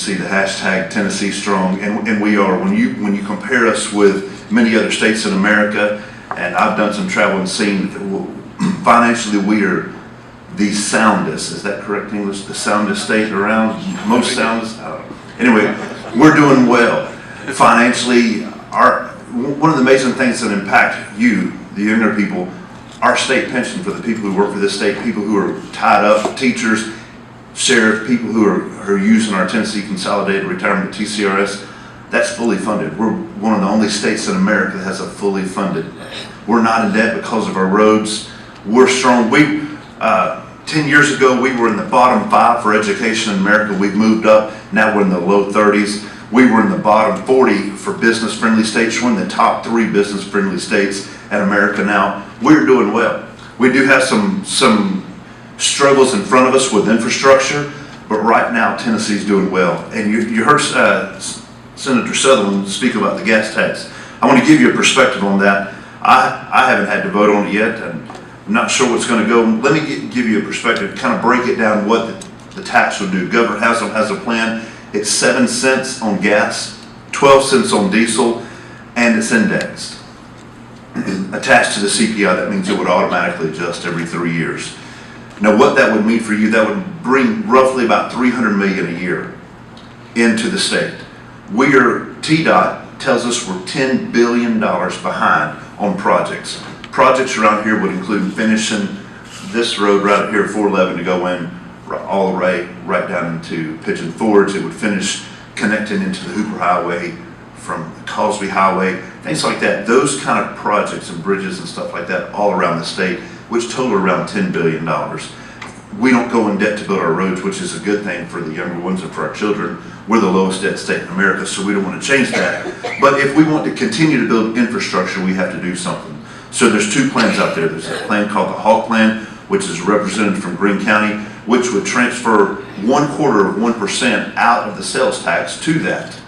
see the hashtag Tennessee Strong, and we are. When you compare us with many other states in America, and I've done some travel and seen, financially we are the soundest. Is that correct English? The soundest state around, most soundest. I don't know. Anyway, we're doing well financially. One of the amazing things that impact you, the younger people, our state pension for the people who work for this state, people who are tied up, teachers, sheriff, people who are using our Tennessee Consolidated Retirement TCRS, that's fully funded. We're one of the only states in America that has a fully funded. We're not in debt because of our roads. We're strong. 10 years ago, we were in the bottom 5 for education in America. We've moved up. Now we're in the low 30s. We were in the bottom 40 for business-friendly states. We're in the top 3 business-friendly states in America now. We're doing well. We do have some struggles in front of us with infrastructure, but right now Tennessee's doing well. And you heard Senator Sutherland speak about the gas tax. I want to give you a perspective on that. I haven't had to vote on it yet, and I'm not sure what's going to go. Let me give you a perspective, kind of break it down what the tax would do. Governor Haslam has a plan. It's 7 cents on gas, 12 cents on diesel, and it's indexed. Attached to the CPI, that means it would automatically adjust every 3 years. Now what that would mean for you, that would bring roughly about $300 million a year into the state. TDOT tells us we're $10 billion behind on projects. Projects around here would include finishing this road right here, 411, to go in all the way right down into Pigeon Forge. It would finish connecting into the Hooper Highway from Causeway Highway, things like that. Those kind of projects and bridges and stuff like that all around the state, which total around $10 billion. We don't go in debt to build our roads, which is a good thing for the younger ones and for our children. We're the lowest debt state in America, so we don't want to change that. But if we want to continue to build infrastructure, we have to do something. So there's 2 plans out there. There's a plan called the Cocke plan, which is represented from Greene County, which would transfer 0.25% out of the sales tax to that.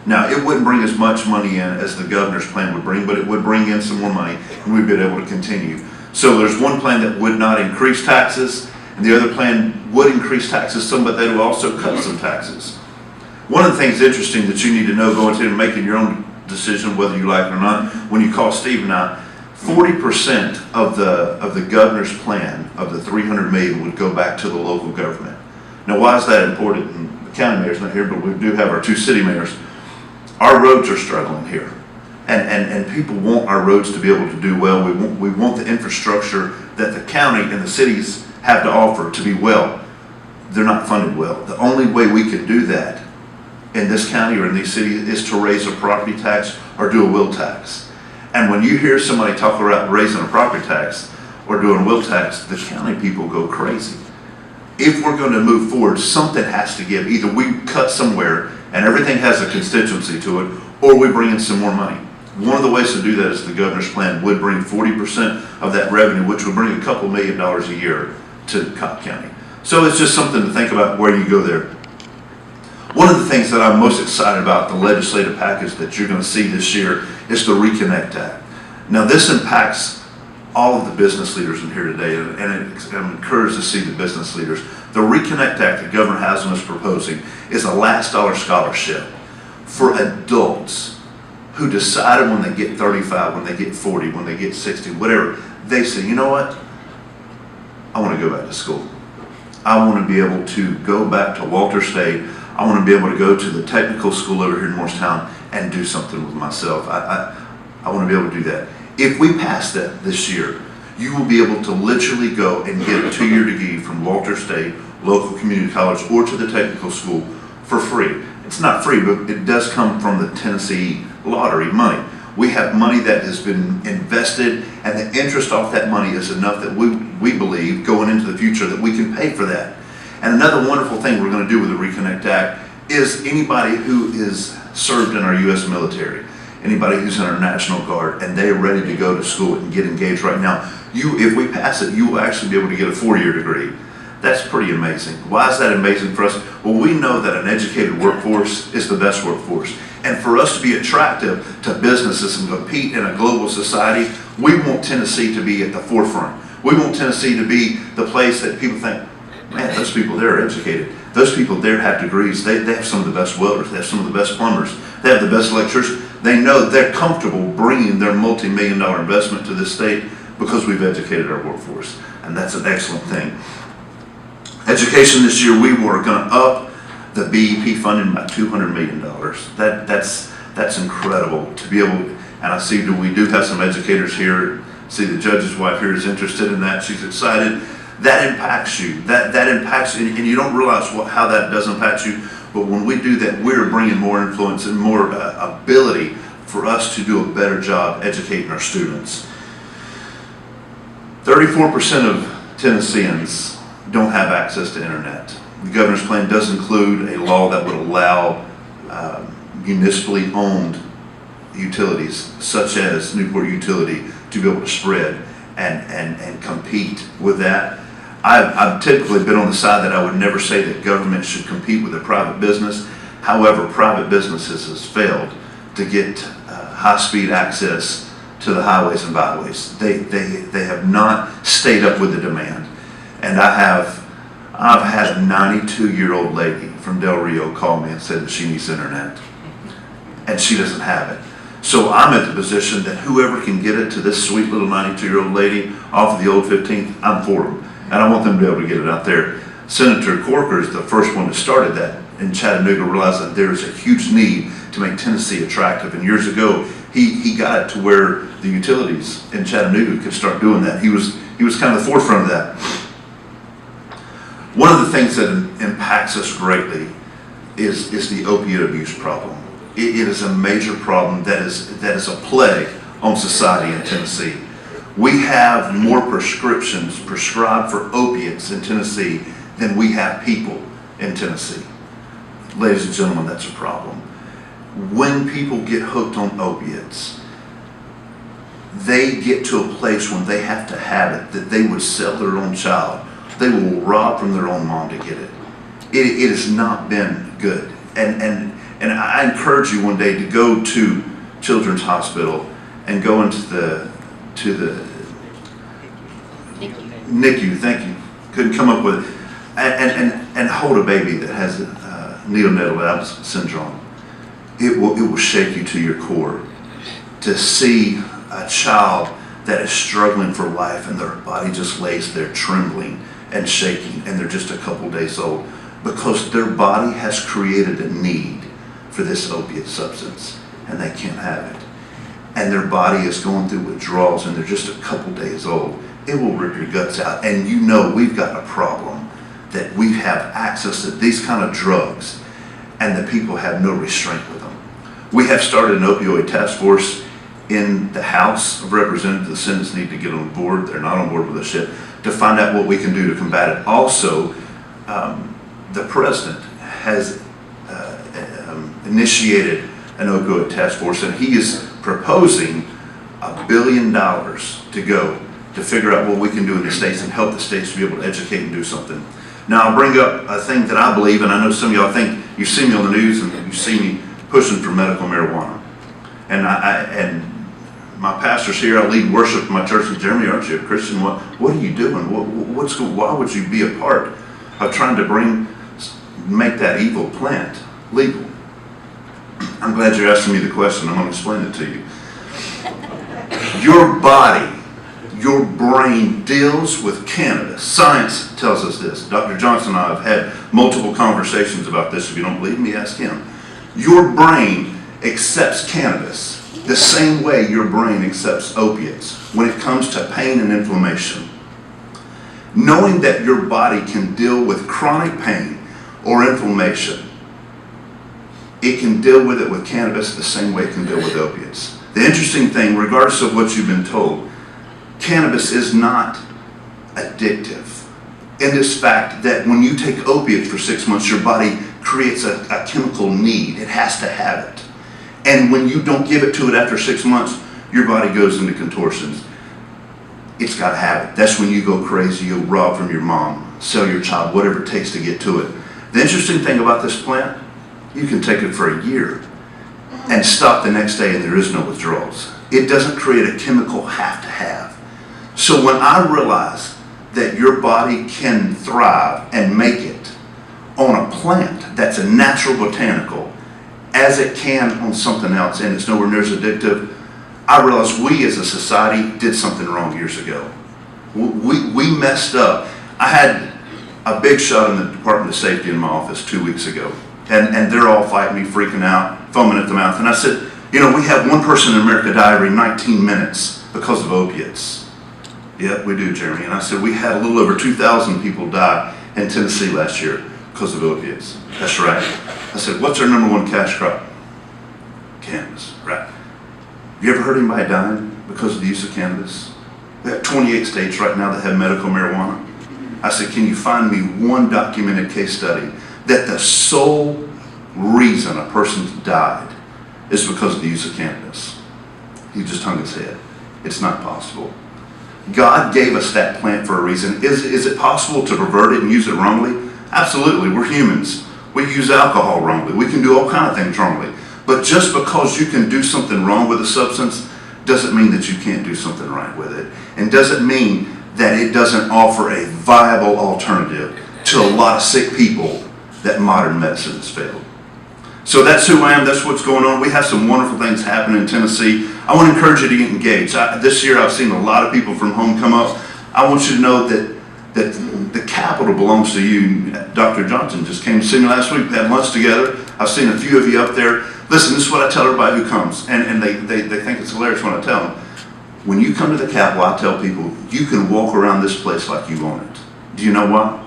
Now, it wouldn't bring as much money in as the governor's plan would bring, but it would bring in some more money, and we'd be able to continue. So there's one plan that would not increase taxes, and the other plan would increase taxes some, but they would also cut some taxes. One of the things interesting that you need to know going into and making your own decision whether you like it or not, when you call Steve and I, 40% of the governor's plan of the $300 million would go back to the local government. Now, why is that important? And the county mayor's not here, but we do have our 2 city mayors. Our roads are struggling here, and people want our roads to be able to do well. We want the infrastructure that the county and the cities have to offer to be well. They're not funded well. The only way we can do that in this county or in these cities is to raise a property tax or do a will tax. And when you hear somebody talk about raising a property tax or doing a will tax, the county people go crazy. If we're going to move forward, something has to give. Either we cut somewhere and everything has a constituency to it, or we bring in some more money. One of the ways to do that is the governor's plan would bring 40% of that revenue, which would bring a couple $1 million a year to Cocke County. So it's just something to think about where you go there. One of the things that I'm most excited about, the legislative package that you're going to see this year, is the Reconnect Act. Now this impacts all of the business leaders in here today, and I'm encouraged to see the business leaders. The Reconnect Act that Governor Haslam is proposing is a last dollar scholarship for adults who decided when they get 35, when they get 40, when they get 60, whatever, they say, you know what, I want to go back to school. I want to be able to go back to Walter State. I want to be able to go to the technical school over here in Morristown and do something with myself. I want to be able to do that. If we pass that this year, you will be able to literally go and get a 2-year degree from Walter State, local community college, or to the technical school for free. It's not free, but it does come from the Tennessee lottery money. We have money that has been invested, and the interest off that money is enough that we believe going into the future that we can pay for that. And another wonderful thing we're going to do with the Reconnect Act is anybody who is served in our U.S. military, anybody who's in our National Guard, and they're ready to go to school and get engaged right now, if we pass it, you will actually be able to get a 4-year degree. That's pretty amazing. Why is that amazing for us? Well, we know that an educated workforce is the best workforce. And for us to be attractive to businesses and compete in a global society, we want Tennessee to be at the forefront. We want Tennessee to be the place that people think, man, those people there are educated. Those people there have degrees. They have some of the best welders. They have some of the best plumbers. They have the best electricians. They know they're comfortable bringing their multi-million-dollar investment to this state because we've educated our workforce. And that's an excellent thing. Education this year, we were going to up the BEP funding by $200 million. That's incredible to be able, and I see we do have some educators here. See the judge's wife here is interested in that. She's excited. That impacts you. That impacts you, and you don't realize how that does impact you. But when we do that, we're bringing more influence and more ability for us to do a better job educating our students. 34% of Tennesseans don't have access to internet. The governor's plan does include a law that would allow municipally owned utilities, such as Newport Utility, to be able to spread and compete with that. I've typically been on the side that I would never say that government should compete with a private business. However, private businesses has failed to get high-speed access to the highways and byways. They have not stayed up with the demand. And I've had a 92-year-old lady from Del Rio call me and said that she needs internet, and she doesn't have it. So I'm at the position that whoever can get it to this sweet little 92-year-old lady off of the old 15th, I'm for them. And I want them to be able to get it out there. Senator Cocke is the first one that started that in Chattanooga, realized that there's a huge need to make Tennessee attractive. And years ago, he got it to where the utilities in Chattanooga could start doing that. He was kind of the forefront of that. One of the things that impacts us greatly is the opioid abuse problem. It is a major problem that is a plague on society in Tennessee. We have more prescriptions prescribed for opiates in Tennessee than we have people in Tennessee. Ladies and gentlemen, that's a problem. When people get hooked on opiates, they get to a place when they have to have it that they would sell their own child. They will rob from their own mom to get it. It has not been good. And I encourage you one day to go to Children's Hospital and go into the NICU, thank you. Couldn't come up with it. And hold a baby that has neonatal Down syndrome. It will shake you to your core to see a child that is struggling for life and their body just lays there trembling and shaking, and they're just a couple days old because their body has created a need for this opiate substance and they can't have it. And their body is going through withdrawals and they're just a couple days old. It will rip your guts out. And you know we've got a problem that we have access to these kind of drugs and the people have no restraint with them. We have started an opioid task force in the House of Representatives. The Senate's need to get on board. They're not on board with this yet, to find out what we can do to combat it. Also, the President has initiated an opioid task force, and he is proposing $1 billion to go to figure out what we can do in the states and help the states to be able to educate and do something. Now, I'll bring up a thing that I believe, and I know some of y'all think, you see me on the news and you see me pushing for medical marijuana. And my pastor's here, I lead worship in my church in Germany. Aren't you a Christian? What are you doing? Why would you be a part of trying to make that evil plant legal? I'm glad you're asking me the question. I'm going to explain it to you. Your body, your brain deals with cannabis. Science tells us this. Dr. Johnson and I have had multiple conversations about this. If you don't believe me, ask him. Your brain accepts cannabis the same way your brain accepts opiates when it comes to pain and inflammation. Knowing that your body can deal with chronic pain or inflammation, it can deal with it with cannabis the same way it can deal with opiates. The interesting thing, regardless of what you've been told, cannabis is not addictive. In this fact that when you take opiates for 6 months, your body creates a chemical need. It has to have it. And when you don't give it to it after 6 months, your body goes into contortions. It's got to have it. That's when you go crazy. You'll rob from your mom, sell your child, whatever it takes to get to it. The interesting thing about this plant, you can take it for a year and stop the next day and there is no withdrawals. It doesn't create a chemical have to have. So when I realized that your body can thrive and make it on a plant that's a natural botanical as it can on something else, and it's nowhere near as addictive, I realized we as a society did something wrong years ago. We messed up. I had a big shot in the Department of Safety in my office 2 weeks ago, and they're all fighting me, freaking out, foaming at the mouth. And I said, you know, we have one person in America die every 19 minutes because of opiates. Yep, we do, Jeremy. And I said, we had a little over 2,000 people die in Tennessee last year because of opiates. That's right. I said, what's our number one cash crop? Cannabis, right? Have you ever heard anybody dying because of the use of cannabis? We have 28 states right now that have medical marijuana. I said, can you find me one documented case study that the sole reason a person's died is because of the use of cannabis? He just hung his head. It's not possible. God gave us that plant for a reason. Is it possible to pervert it and use it wrongly? Absolutely. We're humans. We use alcohol wrongly. We can do all kinds of things wrongly. But just because you can do something wrong with a substance doesn't mean that you can't do something right with it. And doesn't mean that it doesn't offer a viable alternative to a lot of sick people that modern medicine has failed. So that's who I am. That's what's going on. We have some wonderful things happening in Tennessee. I want to encourage you to get engaged. This year I've seen a lot of people from home come up. I want you to know that the capital belongs to you. Dr. Johnson just came to see me last week. We had lunch together. I've seen a few of you up there. Listen, this is what I tell everybody who comes, and they think it's hilarious when I tell them. When you come to the Capitol, I tell people, you can walk around this place like you own it. Do you know why?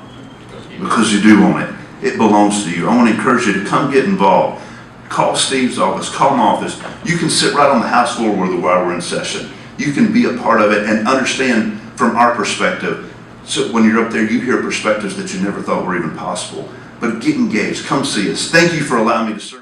Because you do own it. It belongs to you. I want to encourage you to come get involved. Call Steve's office, call my office. You can sit right on the House floor while we're in session. You can be a part of it and understand from our perspective. So when you're up there, you hear perspectives that you never thought were even possible. But get engaged. Come see us. Thank you for allowing me to serve.